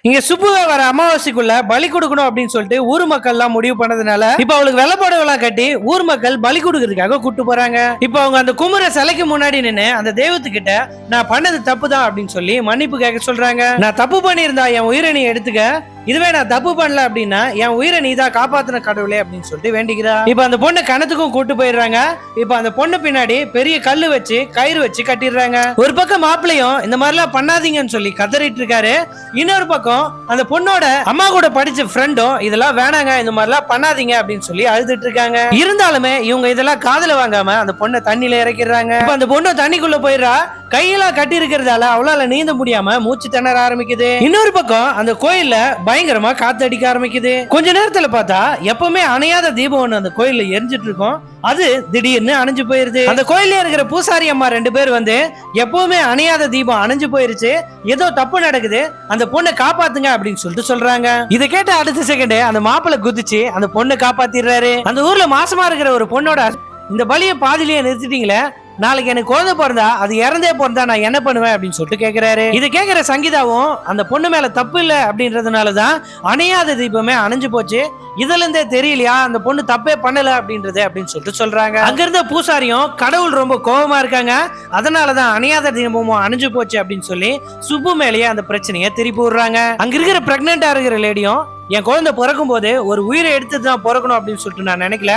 இங்க சுப்புவை வர அமாவாசைக்குள்ள பலி கொடுக்கணும் அப்படின்னு சொல்லிட்டு ஊர் மக்கள் எல்லாம் முடிவு பண்ணதுனால இப்ப அவளுக்கு வெள்ளப்படவெல்லாம் கட்டி ஊர் மக்கள் பலி கொடுக்கறதுக்காக கூட்டு போறாங்க. இப்ப அவங்க அந்த குமர சிலைக்கு முன்னாடி நின்று அந்த தெய்வத்துக்கிட்ட நான் பண்ணது தப்பு தான் அப்படின்னு சொல்லி மன்னிப்பு கேட்க சொல்றாங்க. நான் தப்பு பண்ணியிருந்தா என் உயிரை நீ எடுத்துக்க, இதுவே நான் தப்பு பண்ணல அப்படின்னா என் உயிரை நீதான் காப்பாத்தின கடவுளே அப்படின்னு சொல்லிட்டு வேண்டிக்கிறா. இப்ப அந்த பொண்ணு கணத்துக்கும் கூட்டு போயிடுறாங்க. இப்ப அந்த பொண்ணு பின்னாடி பெரிய கல்லு வச்சு கயிறு வச்சு கட்டிடுறாங்க. ஒரு பக்கம் மாப்பிள்ளையும் இந்த மாதிரி எல்லாம் பண்ணாதீங்கன்னு சொல்லி கதறிட்டு இருக்காரு. இன்னொரு பக்கம் அந்த பொண்ணோட அம்மா கூட படிச்ச ஃப்ரெண்டும் இதெல்லாம் வேணாங்க, இந்த மாதிரி எல்லாம் பண்ணாதீங்க அப்படின்னு சொல்லி அழுதுட்டு இருக்காங்க. இருந்தாலுமே இவங்க இதெல்லாம் காதுல வாங்காம அந்த பொண்ணை தண்ணியில இறக்கிறாங்க. இப்ப அந்த பொண்ணு தண்ணிக்குள்ள போயிடுறா. கையெல்லாம் கட்டி இருக்கிறதால அவளால நீந்த முடியாம மூச்சு திணற ஆரம்பிக்குது. இன்னொரு பக்கம் அந்த கோயில்ல பயங்கரமா காத்தடிக்க ஆரம்பிக்குது. கொஞ்ச நேரத்துல பார்த்தா எப்பவுமே அணையாத தீபம் ஒண்ணு அந்த கோயில்ல எரிஞ்சிட்டு இருக்கும். அது திடீர்னு அணைஞ்சு போயிருது. அந்த கோயில்ல இருக்கிற பூசாரி அம்மா 2 பேர் வந்து எப்பவுமே அணையாத தீபம் அணைஞ்சு போயிருச்சு, ஏதோ தப்பு நடக்குது, அந்த பொண்ணை காப்பாத்துங்க அப்படின்னு சொல்லிட்டு சொல்றாங்க. இதை கேட்ட அடுத்த செகண்ட் அந்த மாப்பிள்ளை குதிச்சு அந்த பொண்ணை காப்பாத்திடுறாரு. அந்த ஊர்ல மாசமா இருக்கிற ஒரு பொண்ணோட இந்த பலிய பாதிலேயே நிறுத்திட்டீங்களே, நாளைக்கு எனக்கு குழந்தை பிறந்தா அது இறந்தே பிறந்தா நான் என்ன பண்ணுவேன் அப்படின்னு சொல்லிட்டு கேட்கிறாரு. இது கேட்கிற சங்கீதாவும் அந்த பொண்ணு மேல தப்பு இல்லை அப்படின்றதுனாலதான் அணையாத தீபமே அணைஞ்சு போச்சு, இதுல இருந்தே தெரியலையா அந்த பொண்ணு தப்பே பண்ணல அப்படின்றது அப்படின்னு சொல்லிட்டு சொல்றாங்க. அங்க இருந்த பூசாரியும் கடவுள் ரொம்ப கோபமா இருக்காங்க, அதனாலதான் அணையாத தீபமும் அணைஞ்சு போச்சு அப்படின்னு சொல்லி சுப்பு மேலேயே அந்த பிரச்சனையை திருப்பி விடுறாங்க. அங்க இருக்கிற பிரெக்னெண்டா இருக்கிற லேடியும் என் குழந்தை பிறக்கும் போது ஒரு உயிரை எடுத்துதான் பிறக்கணும் அப்படின்னு சொல்லிட்டு நான் நினைக்கல,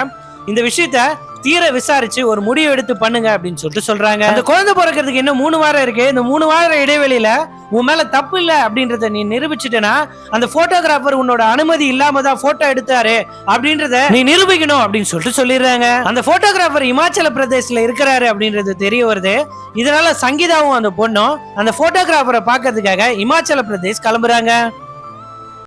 இந்த விஷயத்த தீர விசாரிச்சு ஒரு முடிவு எடுத்து பண்ணுங்க அப்படின்னு சொல்லிட்டு சொல்றாங்க. அந்த குழந்தை பிறக்கிறதுக்கு இன்னும் 3 வாரம் இருக்கு. இந்த 3 வார இடைவெளியில உன் மேல தப்பு இல்ல அப்படின்றத நீ நிரூபிச்சுட்டனா அந்த போட்டோகிராஃபர் உன்னோட அனுமதி இல்லாம தான் போட்டோ எடுத்தாரு அப்படின்றத நீ நிரூபிக்கணும் அப்படின்னு சொல்லிட்டு சொல்லிடுறாங்க. அந்த போட்டோகிராஃபர் இமாச்சல பிரதேசல இருக்கிறாரு அப்படின்றது தெரிய வருது. இதனால சங்கீதாவும் அந்த பொண்ணும் அந்த போட்டோகிராஃபரை பாக்கிறதுக்காக இமாச்சல பிரதேஷ் கிளம்புறாங்க.